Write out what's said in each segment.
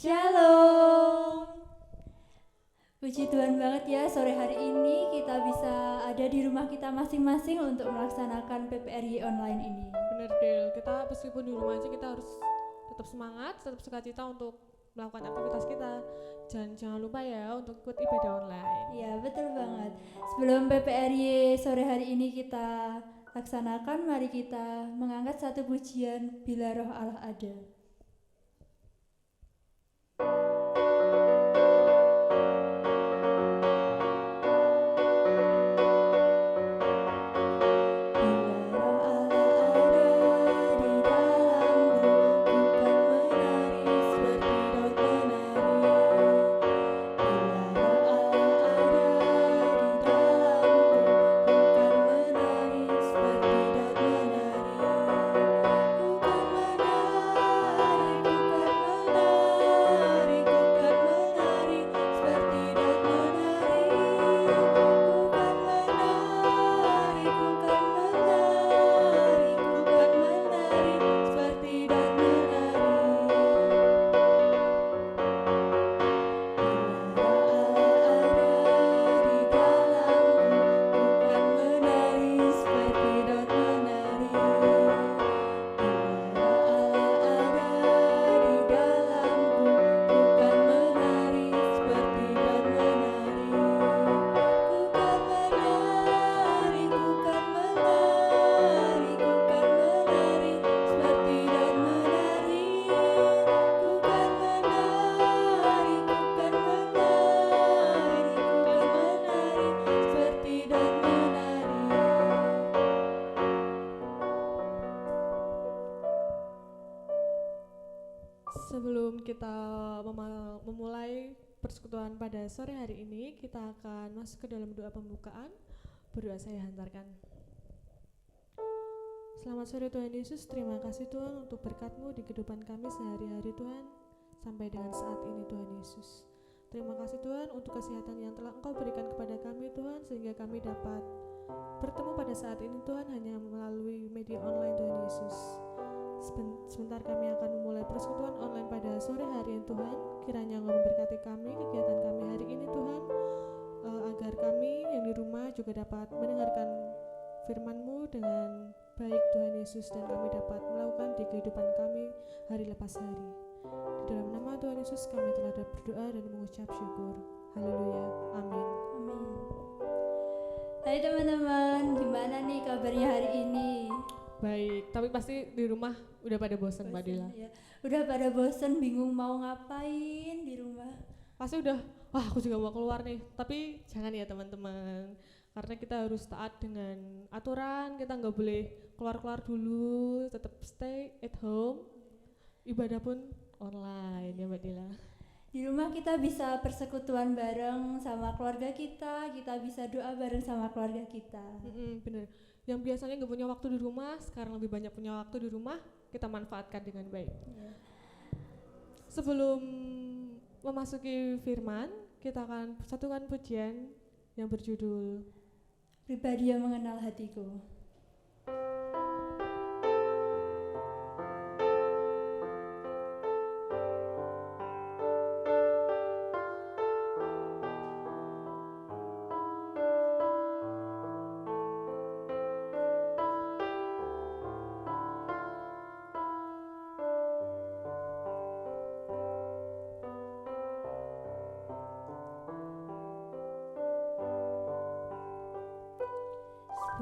Shalom. Puji Tuhan banget ya, sore hari ini kita bisa ada di rumah kita masing-masing untuk melaksanakan PPRY online ini. Bener Del, kita meskipun di rumah aja kita harus tetap semangat, tetap sukacita untuk melakukan aktivitas kita. Jangan lupa ya untuk ikut ibadah online. Iya betul banget. Sebelum PPRY sore hari ini kita laksanakan, mari kita mengangkat satu pujian Bila Roh Allah Ada. Sebelum kita memulai persekutuan pada sore hari ini, kita akan masuk ke dalam doa pembukaan. Berdoa saya hantarkan. Selamat sore Tuhan Yesus, terima kasih Tuhan untuk berkat-Mu di kehidupan kami sehari-hari Tuhan, sampai dengan saat ini Tuhan Yesus. Terima kasih Tuhan untuk kesehatan yang telah Engkau berikan kepada kami Tuhan, sehingga kami dapat bertemu pada saat ini Tuhan hanya melalui media online Tuhan Yesus. Sebentar kami akan memulai persekutuan online pada sore hari ini Tuhan. Kiranya Engkau memberkati kami, kegiatan kami hari ini Tuhan, agar kami yang di rumah juga dapat mendengarkan firman-Mu dengan baik Tuhan Yesus, dan kami dapat melakukan di kehidupan kami hari lepas hari. Di dalam nama Tuhan Yesus kami telah berdoa dan mengucap syukur. Haleluya, amin. Amin. Hai teman-teman, gimana nih kabarnya hari ini? Baik, tapi pasti di rumah udah pada bosan Mbak Dila. Ya. Udah pada bosan, bingung mau ngapain di rumah. Pasti udah, wah aku juga mau keluar nih. Tapi jangan ya teman-teman, karena kita harus taat dengan aturan. Kita nggak boleh keluar-keluar dulu, tetap stay at home. Ibadah pun online ya Mbak Dila. Di rumah kita bisa persekutuan bareng sama keluarga kita bisa doa bareng sama keluarga kita. Bener. Yang biasanya nggak punya waktu di rumah, sekarang lebih banyak punya waktu di rumah, kita manfaatkan dengan baik. Yeah. Sebelum memasuki firman, kita akan satukan pujian yang berjudul Pribadi yang Mengenal Hatiku.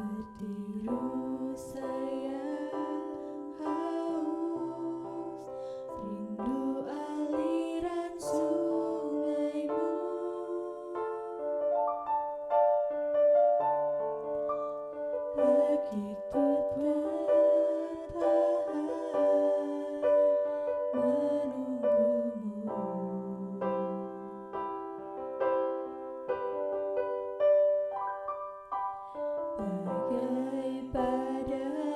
Seperti rusa yang haus, rindu aliran sungaimu. Begitu bertahan menunggumu. Bagai pada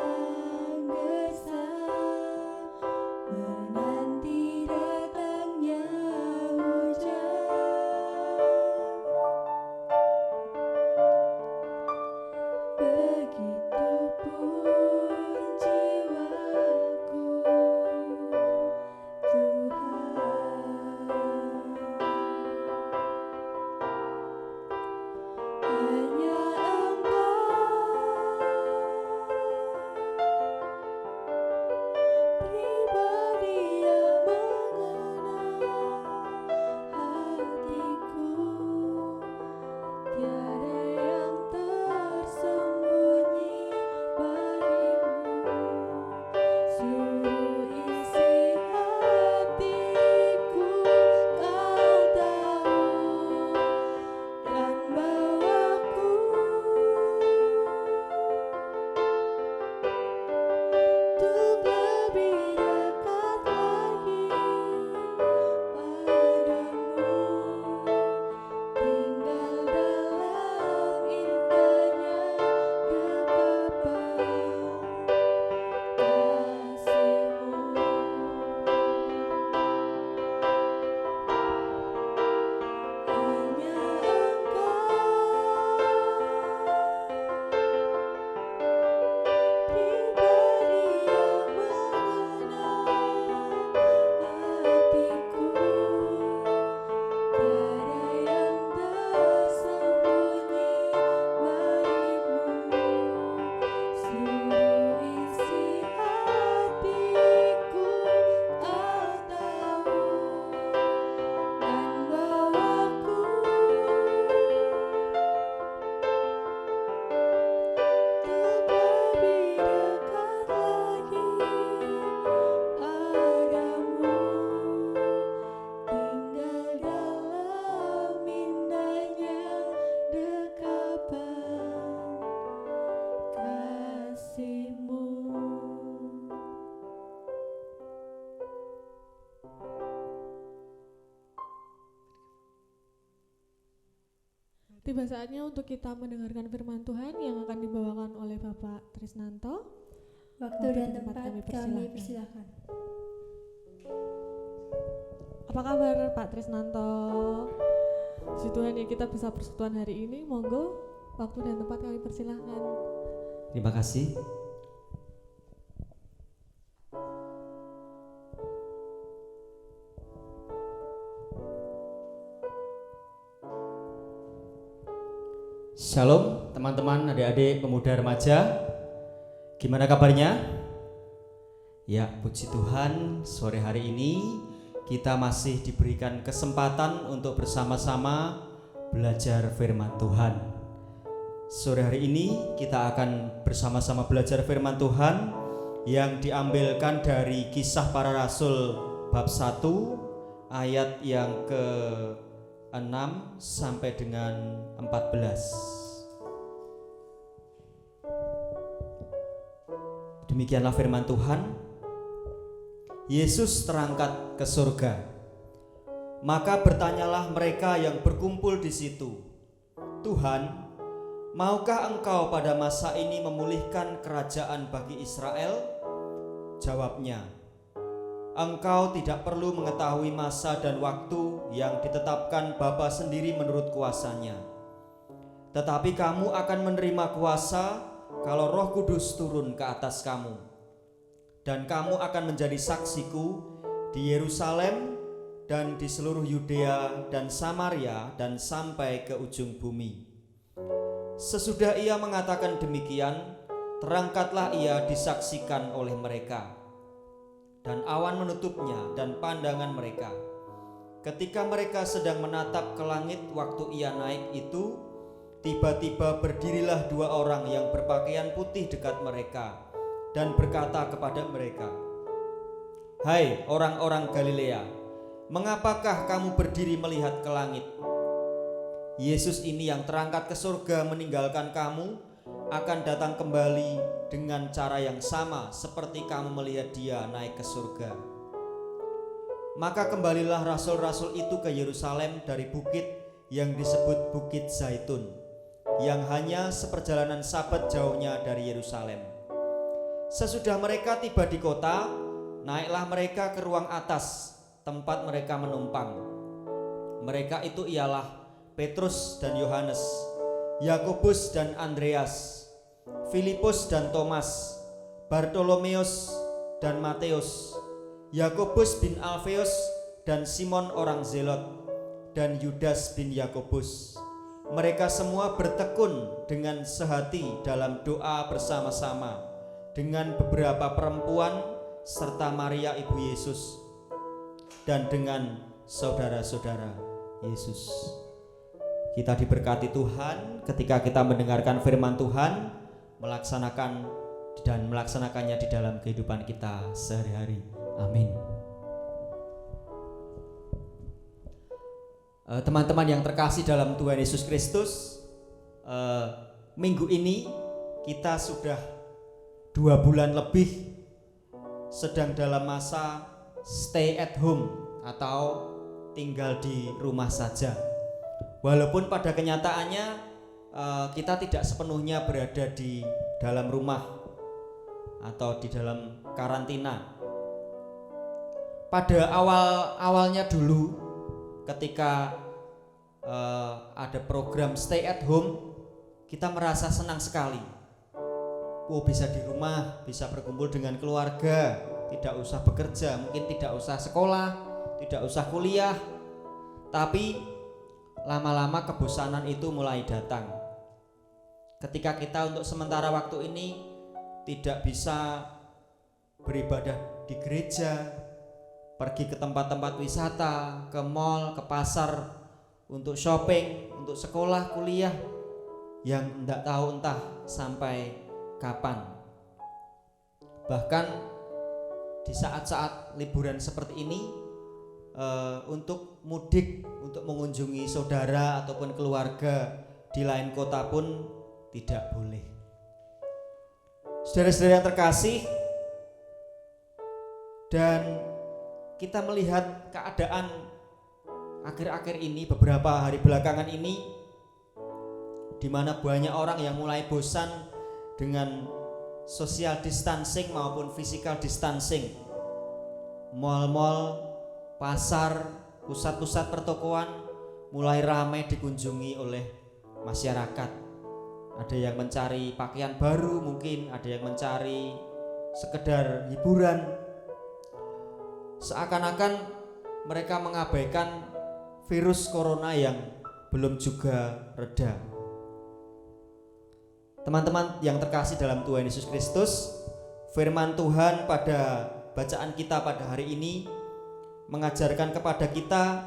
Tiba saatnya untuk kita mendengarkan firman Tuhan yang akan dibawakan oleh Bapak Trisnanto. Waktu dan tempat kami persilahkan. Apa kabar Pak Trisnanto? Puji Tuhan ya, kita bisa persekutuan hari ini. Monggo, waktu dan tempat kami persilahkan. Terima kasih. Shalom teman-teman, adik-adik, pemuda remaja. Gimana kabarnya? Ya, puji Tuhan, sore hari ini kita masih diberikan kesempatan untuk bersama-sama belajar firman Tuhan. Sore hari ini kita akan bersama-sama belajar firman Tuhan yang diambilkan dari Kisah Para Rasul bab 1 ayat yang ke-6 sampai dengan 14. Demikianlah firman Tuhan. Yesus terangkat ke surga. Maka bertanyalah mereka yang berkumpul di situ, "Tuhan, maukah Engkau pada masa ini memulihkan kerajaan bagi Israel?" Jawabnya, "Engkau tidak perlu mengetahui masa dan waktu yang ditetapkan Bapa sendiri menurut kuasanya. Tetapi kamu akan menerima kuasa kalau Roh Kudus turun ke atas kamu. Dan kamu akan menjadi saksiku di Yerusalem dan di seluruh Yudea dan Samaria dan sampai ke ujung bumi." Sesudah ia mengatakan demikian, terangkatlah ia disaksikan oleh mereka. Dan awan menutupnya dan pandangan mereka. Ketika mereka sedang menatap ke langit waktu ia naik itu, tiba-tiba berdirilah dua orang yang berpakaian putih dekat mereka dan berkata kepada mereka, "Hai orang-orang Galilea, mengapakah kamu berdiri melihat ke langit? Yesus ini yang terangkat ke surga meninggalkan kamu akan datang kembali dengan cara yang sama seperti kamu melihat dia naik ke surga." Maka kembalilah rasul-rasul itu ke Yerusalem dari bukit yang disebut Bukit Zaitun, yang hanya seperjalanan sabat jauhnya dari Yerusalem. Sesudah mereka tiba di kota, naiklah mereka ke ruang atas, tempat mereka menumpang. Mereka itu ialah Petrus dan Yohanes, Yakobus dan Andreas, Filipus dan Thomas, Bartolomeus dan Mateus, Yakobus bin Alfeus dan Simon orang Zelot, dan Yudas bin Yakobus. Mereka semua bertekun dengan sehati dalam doa bersama-sama dengan beberapa perempuan serta Maria ibu Yesus dan dengan saudara-saudara Yesus. Kita diberkati Tuhan ketika kita mendengarkan firman Tuhan, melaksanakannya di dalam kehidupan kita sehari-hari. Amin. Teman-teman yang terkasih dalam Tuhan Yesus Kristus, minggu ini kita sudah 2 bulan lebih sedang dalam masa stay at home atau tinggal di rumah saja. Walaupun pada kenyataannya kita tidak sepenuhnya berada di dalam rumah atau di dalam karantina. Pada awalnya dulu, ketika ada program stay at home, kita merasa senang sekali. Bisa di rumah, bisa berkumpul dengan keluarga, tidak usah bekerja, mungkin tidak usah sekolah, tidak usah kuliah. Tapi lama-lama kebosanan itu mulai datang. Ketika kita untuk sementara waktu ini tidak bisa beribadah di gereja, pergi ke tempat-tempat wisata, ke mall, ke pasar, untuk shopping, untuk sekolah, kuliah, yang tidak tahu entah sampai kapan. Bahkan di saat-saat liburan seperti ini, untuk mudik, untuk mengunjungi saudara ataupun keluarga di lain kota pun tidak boleh. Saudara-saudara yang terkasih, dan kita melihat keadaan akhir-akhir ini, beberapa hari belakangan ini, di mana banyak orang yang mulai bosan dengan social distancing maupun physical distancing. Mal-mal, pasar, pusat-pusat pertokoan mulai ramai dikunjungi oleh masyarakat. Ada yang mencari pakaian baru, mungkin ada yang mencari sekedar hiburan. Seakan-akan mereka mengabaikan virus corona yang belum juga reda. Teman-teman yang terkasih dalam Tuhan Yesus Kristus, firman Tuhan pada bacaan kita pada hari ini mengajarkan kepada kita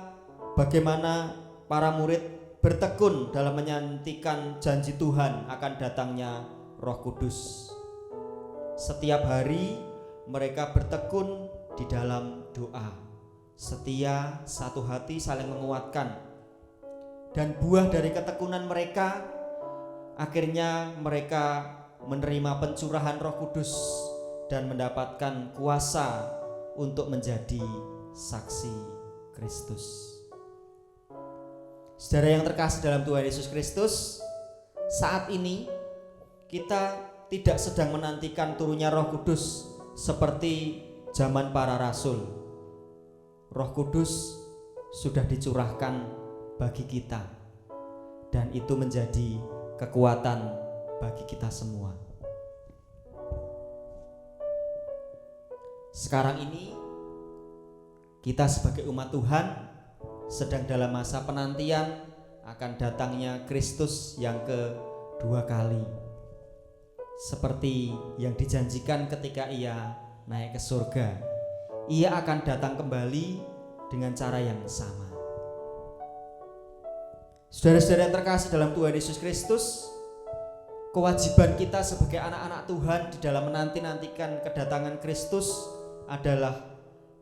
bagaimana para murid bertekun dalam menyantikan janji Tuhan akan datangnya Roh Kudus. Setiap hari mereka bertekun di dalam doa, setia, satu hati, saling menguatkan. Dan buah dari ketekunan mereka, akhirnya mereka menerima pencurahan Roh Kudus dan mendapatkan kuasa untuk menjadi saksi Kristus. Saudara yang terkasih dalam Tuhan Yesus Kristus, saat ini kita tidak sedang menantikan turunnya Roh Kudus seperti zaman para rasul. Roh Kudus sudah dicurahkan bagi kita, dan itu menjadi kekuatan bagi kita semua. Sekarang ini kita sebagai umat Tuhan sedang dalam masa penantian akan datangnya Kristus yang kedua kali, seperti yang dijanjikan ketika ia naik ke surga. Ia akan datang kembali dengan cara yang sama. Saudara-saudara yang terkasih dalam Tuhan Yesus Kristus, kewajiban kita sebagai anak-anak Tuhan di dalam menanti-nantikan kedatangan Kristus adalah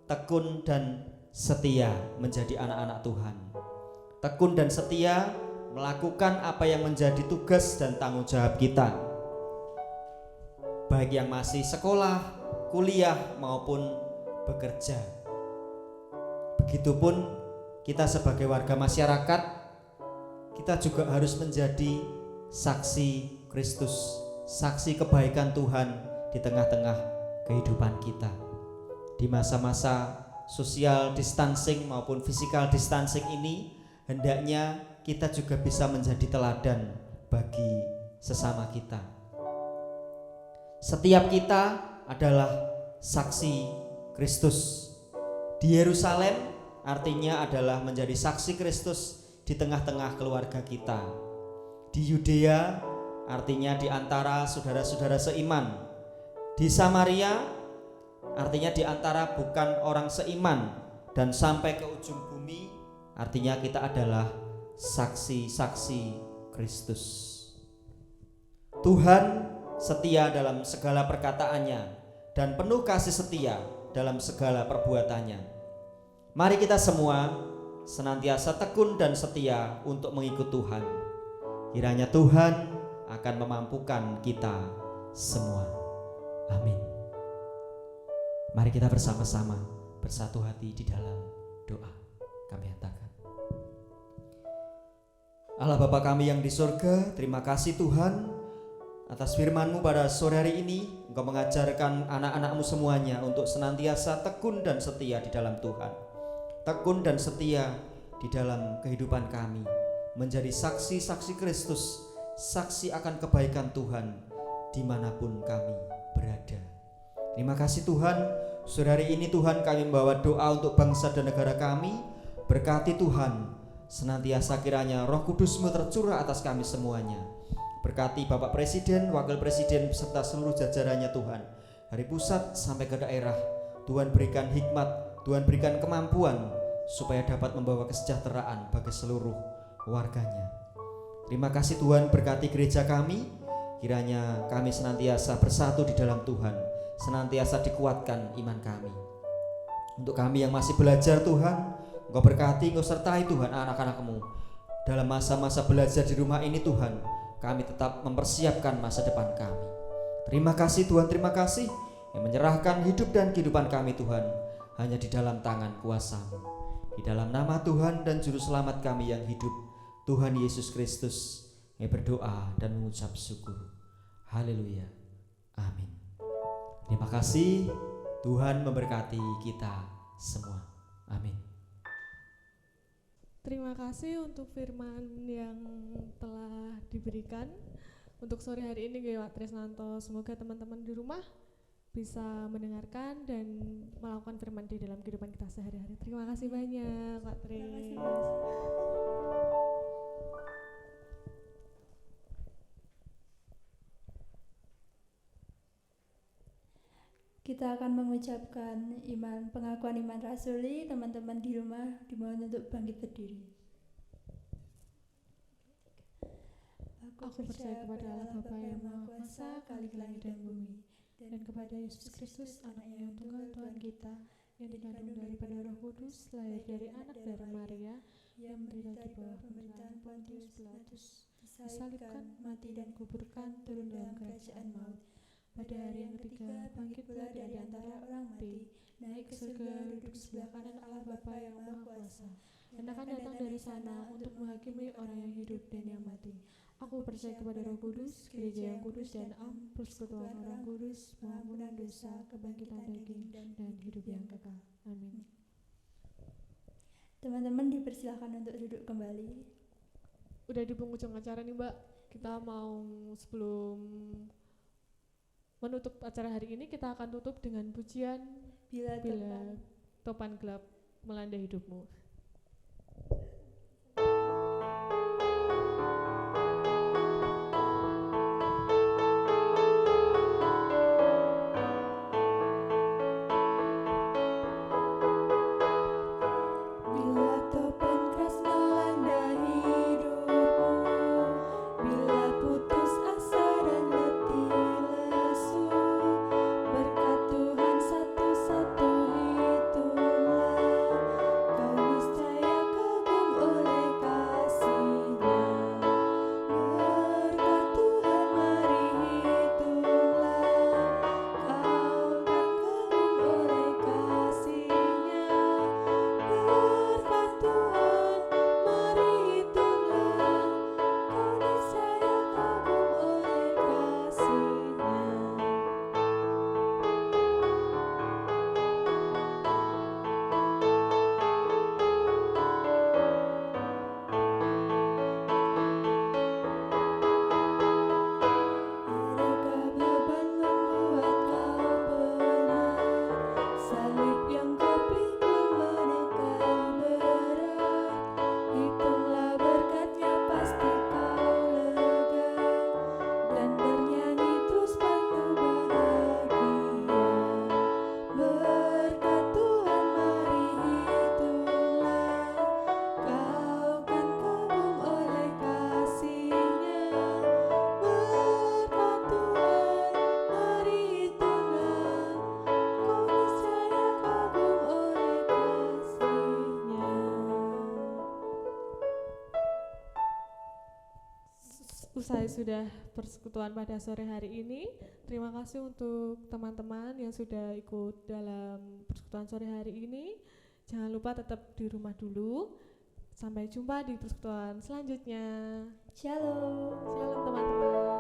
tekun dan setia menjadi anak-anak Tuhan. Tekun dan setia melakukan apa yang menjadi tugas dan tanggung jawab kita, baik yang masih sekolah, kuliah maupun bekerja. Begitupun kita sebagai warga masyarakat, kita juga harus menjadi saksi Kristus, saksi kebaikan Tuhan di tengah-tengah kehidupan kita. Di masa-masa social distancing maupun physical distancing ini, hendaknya kita juga bisa menjadi teladan bagi sesama kita. Setiap kita adalah saksi Kristus. Di Yerusalem artinya adalah menjadi saksi Kristus di tengah-tengah keluarga kita. Di Yudea artinya di antara saudara-saudara seiman. Di Samaria artinya di antara bukan orang seiman, dan sampai ke ujung bumi artinya kita adalah saksi-saksi Kristus. Tuhan setia dalam segala perkataannya dan penuh kasih setia dalam segala perbuatannya. Mari kita semua senantiasa tekun dan setia untuk mengikut Tuhan. Kiranya Tuhan akan memampukan kita semua. Amin. Mari kita bersama-sama bersatu hati di dalam doa. Kami katakan: Allah Bapa kami yang di surga, terima kasih Tuhan atas firman-Mu pada sore hari ini. Engkau mengajarkan anak-anak-Mu semuanya untuk senantiasa tekun dan setia di dalam Tuhan. Tekun dan setia di dalam kehidupan kami, menjadi saksi-saksi Kristus, saksi akan kebaikan Tuhan dimanapun kami berada. Terima kasih Tuhan, sore hari ini Tuhan kami membawa doa untuk bangsa dan negara kami. Berkati Tuhan, senantiasa kiranya Roh Kudus-Mu tercurah atas kami semuanya. Berkati Bapak Presiden, Wakil Presiden beserta seluruh jajarannya Tuhan, dari pusat sampai ke daerah. Tuhan berikan hikmat, Tuhan berikan kemampuan supaya dapat membawa kesejahteraan bagi seluruh warganya. Terima kasih Tuhan, berkati gereja kami, kiranya kami senantiasa bersatu di dalam Tuhan, senantiasa dikuatkan iman kami. Untuk kami yang masih belajar Tuhan, Engkau berkati, Engkau sertai Tuhan anak-anak-Mu dalam masa-masa belajar di rumah ini Tuhan. Kami tetap mempersiapkan masa depan kami. Terima kasih Tuhan, terima kasih yang menyerahkan hidup dan kehidupan kami Tuhan hanya di dalam tangan kuasa-Mu. Di dalam nama Tuhan dan Juru Selamat kami yang hidup, Tuhan Yesus Kristus, Kami berdoa dan mengucap syukur. Haleluya. Amin. Terima kasih. Tuhan memberkati kita semua. Amin. Terima kasih untuk firman yang telah diberikan untuk sore hari ini Pak Trisnanto. Semoga teman-teman di rumah bisa mendengarkan dan melakukan firman di dalam kehidupan kita sehari-hari. Terima kasih banyak Pak Tris. Terima kasih, Mas. Kita akan mengucapkan pengakuan iman rasuli. Teman-teman di rumah dimohon untuk bangkit berdiri. Aku percaya kepada Allah Bapa yang Maha Kuasa, Khalik langit dan bumi, dan kepada Yesus Kristus, Anaknya yang tunggal Tuhan kita, yang dikandung daripada Roh Kudus, lahir dari anak darah Maria, yang menderita di bawah pemerintahan Pontius Pilatus, disalibkan, mati dan kuburkan, turun dalam kerajaan maut. Pada hari yang ketiga, bangkit pula dari antara orang mati, naik ke surga, duduk sebelah kanan Allah Bapa yang Maha Kuasa, dan akan datang dari sana untuk menghakimi orang yang hidup dan yang mati. Aku percaya kepada Roh Kudus, gereja yang kudus dan am, persekutuan orang kudus, pengampunan dosa, kebangkitan daging, dan hidup yang kekal. Amin. Teman-teman dipersilakan untuk duduk kembali. Udah di penghujung acara nih Mbak, kita mau sebelum menutup acara hari ini, kita akan tutup dengan pujian Bila topan gelap melanda hidupmu. Bila topan keras melanda hidupmu, bila putus asa dan letih lesu, berkat Tuhan satu-satu hitunglah, kau niscaya kagum oleh kasih-Nya. Berkat Tuhan mari hitunglah, kau kan kagum oleh kasih-Nya. Berkat Tuhan mari hitunglah, kau niscaya kagum oleh kasih-Nya. Adakah beban membuat kau penat? Salib yang kau pikul menekan berat. Hitunglah berkat-Nya pasti kau lega, dan bernyanyi terus penuh bahagia. Berkat Tuhan mari hitunglah, kau kan kagum oleh kasih-Nya. Berkat Tuhan mari hitunglah, kau niscaya kagum oleh kasih-Nya. Usai sudah persekutuan pada sore hari ini, terima kasih untuk teman-teman yang sudah ikut dalam persekutuan sore hari ini. Jangan lupa tetap di rumah dulu. Sampai jumpa di persekutuan selanjutnya. Shalom. Shalom teman-teman.